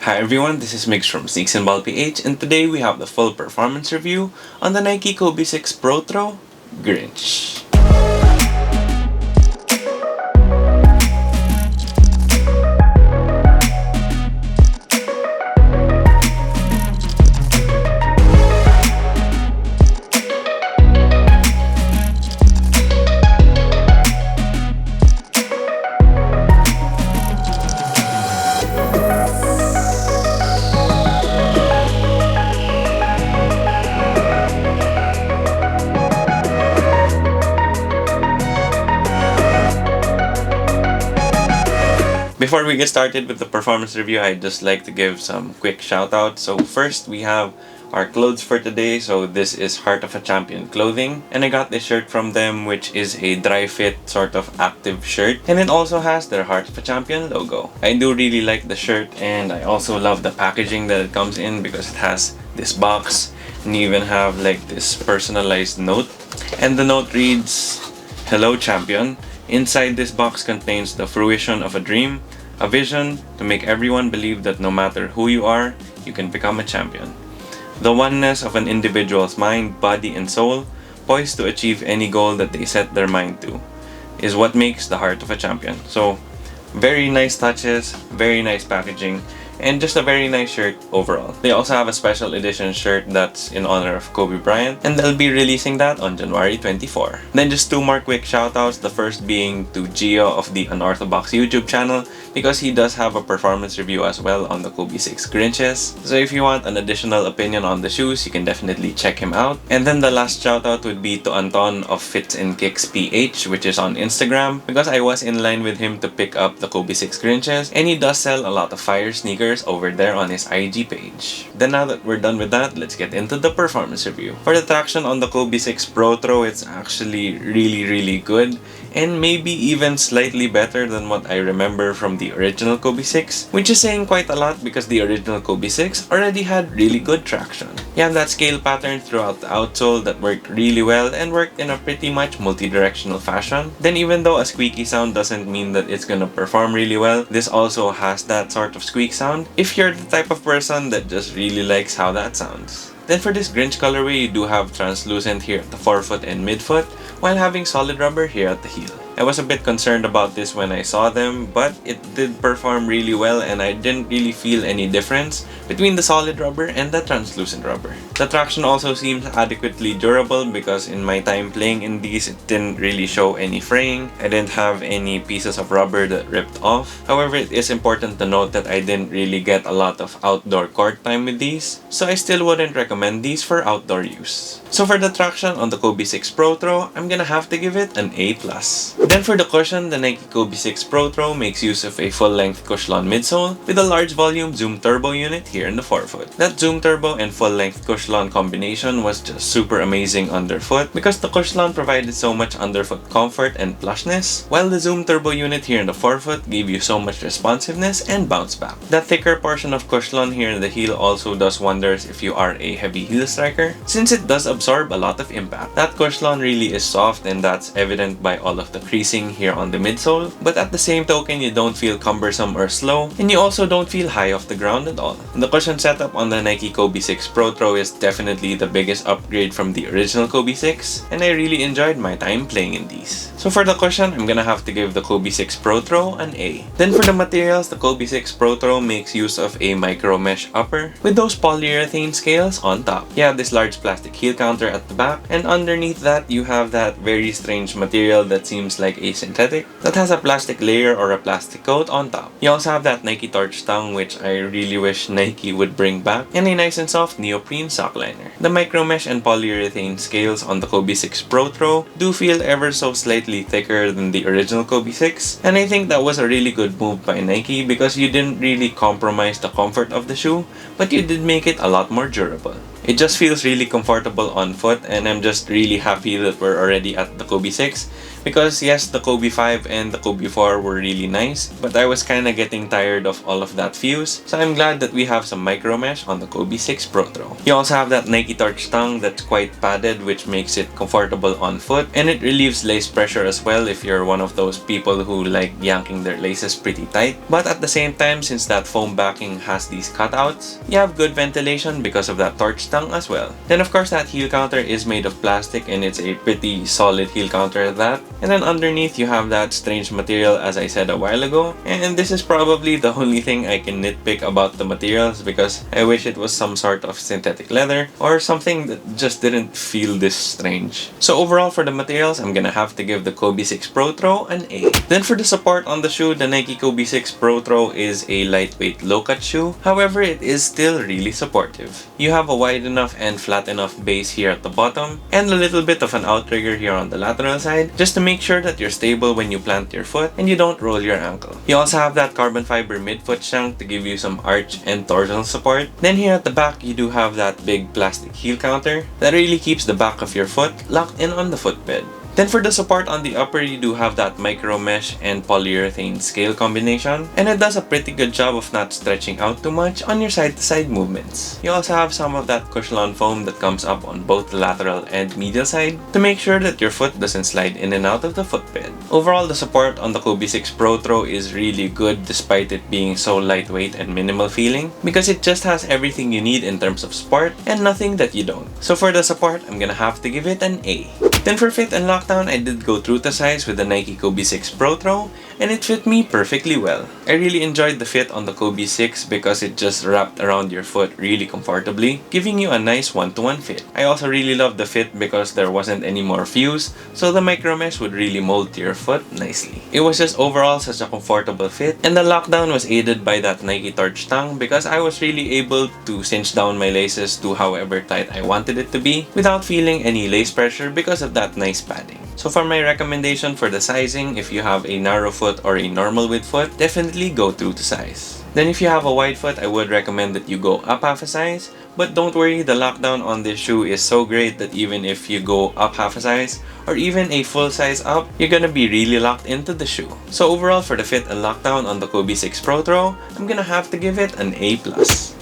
Hi everyone, this is Mix from Sneaks and Ball PH, and today we have the full performance review on the Nike Kobe 6 Protro Grinch. Before we get started with the performance review, I'd just like to give some quick shoutouts. So first, we have our clothes for today. So this is Heart of a Champion clothing, and I got this shirt from them, which is a dry fit sort of active shirt, and it also has their Heart of a Champion logo. I do really like the shirt, and I also love the packaging that it comes in because it has this box and you even have like this personalized note, and the note reads, "Hello Champion. Inside this box contains the fruition of a dream, a vision to make everyone believe that no matter who you are, you can become a champion. The oneness of an individual's mind, body, and soul, poised to achieve any goal that they set their mind to, is what makes the heart of a champion." So, very nice touches, very nice packaging, and just a very nice shirt overall. They also have a special edition shirt that's in honor of Kobe Bryant, and they'll be releasing that on January 24. Then just two more quick shoutouts, the first being to Gio of the Unorthodox YouTube channel, because he does have a performance review as well on the Kobe 6 Grinches. So if you want an additional opinion on the shoes, you can definitely check him out. And then the last shoutout would be to Anton of Fits and Kicks PH, which is on Instagram, because I was in line with him to pick up the Kobe 6 Grinches, and he does sell a lot of fire sneakers over there on his IG page. Then now that we're done with that, let's get into the performance review. For the traction on the Kobe 6 Protro, it's actually really good, and maybe even slightly better than what I remember from the original Kobe 6, which is saying quite a lot because the original Kobe 6 already had really good traction. You have that scale pattern throughout the outsole that worked really well and worked in a pretty much multi-directional fashion. Then even though a squeaky sound doesn't mean that it's gonna perform really well, this also has that sort of squeak sound if you're the type of person that just really likes how that sounds. Then for this Grinch colorway, you do have translucent here at the forefoot and midfoot, while having solid rubber here at the heel. I was a bit concerned about this when I saw them, but it did perform really well and I didn't really feel any difference between the solid rubber and the translucent rubber. The traction also seems adequately durable because in my time playing in these, it didn't really show any fraying. I didn't have any pieces of rubber that ripped off. However, it is important to note that I didn't really get a lot of outdoor court time with these, so I still wouldn't recommend these for outdoor use. So for the traction on the Kobe 6 Protro, I'm gonna have to give it an A+. Then for the cushion, the Nike Kobe 6 Protro makes use of a full-length Cushlon midsole with a large volume Zoom Turbo unit here in the forefoot. That Zoom Turbo and full-length Cushlon combination was just super amazing underfoot because the Cushlon provided so much underfoot comfort and plushness, while the Zoom Turbo unit here in the forefoot gave you so much responsiveness and bounce back. That thicker portion of Cushlon here in the heel also does wonders if you are a heavy heel striker, since it does absorb a lot of impact. That Cushlon really is soft, and that's evident by all of the creasing here on the midsole, but at the same token, you don't feel cumbersome or slow, and you also don't feel high off the ground at all. The cushion setup on the Nike Kobe 6 Protro is definitely the biggest upgrade from the original Kobe 6, and I really enjoyed my time playing in these. So for the cushion, I'm gonna have to give the Kobe 6 Protro an A. Then for the materials, the Kobe 6 Protro makes use of a micro mesh upper with those polyurethane scales on top. You have this large plastic heel counter at the back, and underneath that, you have that very strange material that seems like a synthetic that has a plastic layer or a plastic coat on top. You also have that Nike Torch tongue, which I really wish Nike would bring back, and a nice and soft neoprene sock liner. The micro mesh and polyurethane scales on the Kobe 6 Protro do feel ever so slightly thicker than the original Kobe 6, and I think that was a really good move by Nike because you didn't really compromise the comfort of the shoe, but you did make it a lot more durable. It just feels really comfortable on foot, and I'm just really happy that we're already at the Kobe 6. Because yes, the Kobe 5 and the Kobe 4 were really nice, but I was kinda getting tired of all of that fuse, so I'm glad that we have some micro mesh on the Kobe 6 Protro. You also have that Nike Torch tongue that's quite padded, which makes it comfortable on foot, and it relieves lace pressure as well if you're one of those people who like yanking their laces pretty tight. But at the same time, since that foam backing has these cutouts, you have good ventilation because of that torch tongue as well. Then of course that heel counter is made of plastic, and it's a pretty solid heel counter at that. And then underneath you have that strange material, as I said a while ago, and this is probably the only thing I can nitpick about the materials, because I wish it was some sort of synthetic leather or something that just didn't feel this strange. So overall for the materials, I'm gonna have to give the Kobe 6 Protro an A. Then for the support on the shoe, the Nike Kobe 6 Protro is a lightweight low-cut shoe. However, it is still really supportive. You have a wide enough and flat enough base here at the bottom, and a little bit of an outrigger here on the lateral side, just to make sure that you're stable when you plant your foot and you don't roll your ankle. You also have that carbon fiber midfoot shank to give you some arch and torsional support. Then here at the back, you do have that big plastic heel counter that really keeps the back of your foot locked in on the footbed. Then for the support on the upper, you do have that micro mesh and polyurethane scale combination, and it does a pretty good job of not stretching out too much on your side-to-side movements. You also have some of that cushion foam that comes up on both the lateral and medial side to make sure that your foot doesn't slide in and out of the footbed. Overall, the support on the Kobe 6 Protro is really good despite it being so lightweight and minimal feeling, because it just has everything you need in terms of support and nothing that you don't. So for the support, I'm gonna have to give it an A. Then for fit and lockdown, I did go true to size with the Nike Kobe 6 Protro, and it fit me perfectly well. I really enjoyed the fit on the Kobe 6 because it just wrapped around your foot really comfortably, giving you a nice one-to-one fit. I also really loved the fit because there wasn't any more fuse, so the micro mesh would really mold to your foot nicely. It was just overall such a comfortable fit, and the lockdown was aided by that Nike Torch tongue because I was really able to cinch down my laces to however tight I wanted it to be without feeling any lace pressure because of that nice padding. So for my recommendation for the sizing, if you have a narrow foot or a normal width foot, definitely go true to size. Then if you have a wide foot, I would recommend that you go up half a size. But don't worry, the lockdown on this shoe is so great that even if you go up half a size or even a full size up, you're gonna be really locked into the shoe. So overall for the fit and lockdown on the Kobe 6 Protro, I'm gonna have to give it an A+.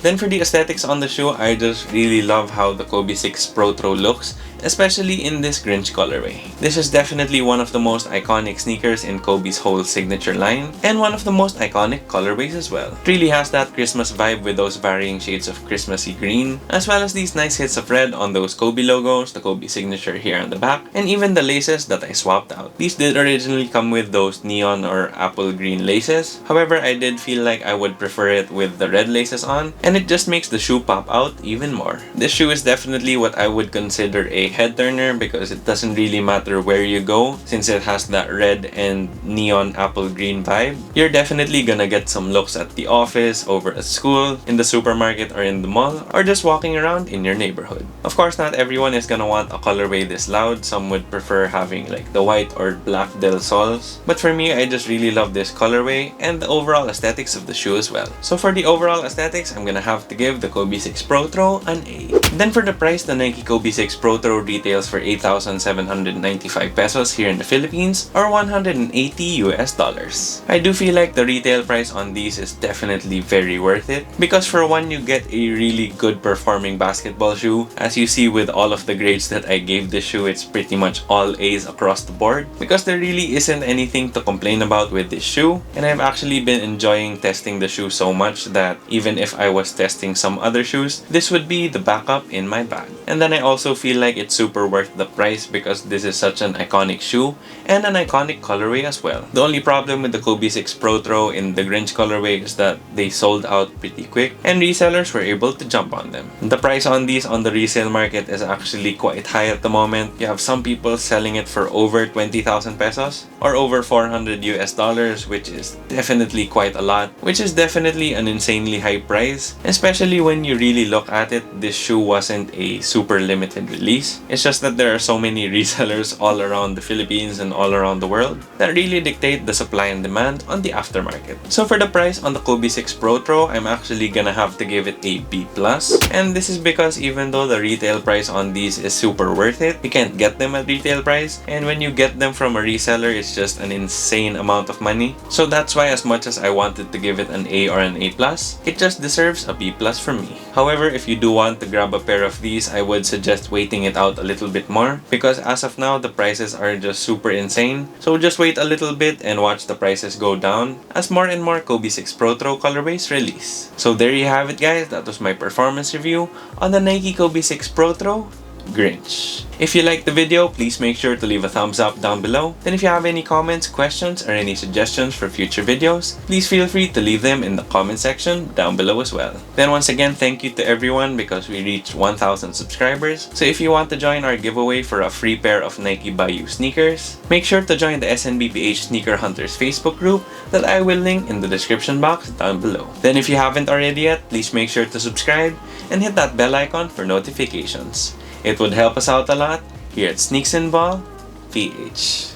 Then for the aesthetics on the shoe, I just really love how the Kobe 6 Protro looks, especially in this Grinch colorway. This is definitely one of the most iconic sneakers in Kobe's whole signature line, and one of the most iconic colorways as well. It really has that Christmas vibe with those varying shades of Christmassy green, as well as these nice hits of red on those Kobe logos, the Kobe signature here on the back, and even the laces that I swapped out. These did originally come with those neon or apple green laces. However, I did feel like I would prefer it with the red laces on, and it just makes the shoe pop out even more. This shoe is definitely what I would consider a head turner because it doesn't really matter where you go, since it has that red and neon apple green vibe. You're definitely gonna get some looks at the office, over at school, in the supermarket or in the mall, or just walking around in your neighborhood. Of course, not everyone is gonna want a colorway this loud. Some would prefer having like the white or black Del Sols, but for me, I just really love this colorway and the overall aesthetics of the shoe as well. So for the overall aesthetics, I'm gonna have to give the Kobe 6 Protro an A. Then for the price, the Nike Kobe 6 Protro retails for 8,795 pesos here in the Philippines, or $180 US. I do feel like the retail price on these is definitely very worth it, because for one, you get a really good performing basketball shoe. As you see with all of the grades that I gave this shoe, it's pretty much all A's across the board, because there really isn't anything to complain about with this shoe, and I've actually been enjoying testing the shoe so much that even if I was testing some other shoes, this would be the backup in my bag. And then I also feel like it's super worth the price because this is such an iconic shoe and an iconic colorway as well. The only problem with the Kobe 6 Protro in the Grinch colorway is that they sold out pretty quick and resellers were able to jump on them. The price on these on the resale market is actually quite high at the moment. You have some people selling it for over 20,000 pesos, or over 400 US dollars, which is definitely quite a lot, which is definitely an insanely high price, especially when you really look at it. This shoe wasn't a super limited release. It's just that there are so many resellers all around the Philippines and all around the world that really dictate the supply and demand on the aftermarket. So for the price on the Kobe 6 Protro, I'm actually gonna have to give it a B+, and this is because even though the retail price on these is super worth it, you can't get them at retail price, and when you get them from a reseller, it's just an insane amount of money. So that's why, as much as I wanted to give it an A or an A+, it just deserves a B+ for me. However, if you do want to grab a pair of these, I would suggest waiting it out a little bit more, because as of now, the prices are just super insane. So just wait a little bit and watch the prices go down as more and more Kobe 6 Protro colorways release. So there you have it, guys. That was my performance review on the Nike Kobe 6 Protro Grinch. If you liked the video, please make sure to leave a thumbs up down below. Then if you have any comments, questions, or any suggestions for future videos, please feel free to leave them in the comment section down below as well. Then once again, thank you to everyone, because we reached 1,000 subscribers. So if you want to join our giveaway for a free pair of Nike Bayou sneakers, make sure to join the SNBPH Sneaker Hunters Facebook group that I will link in the description box down below. Then if you haven't already yet, please make sure to subscribe and hit that bell icon for notifications. It would help us out a lot here at Sneaks and Ball PH.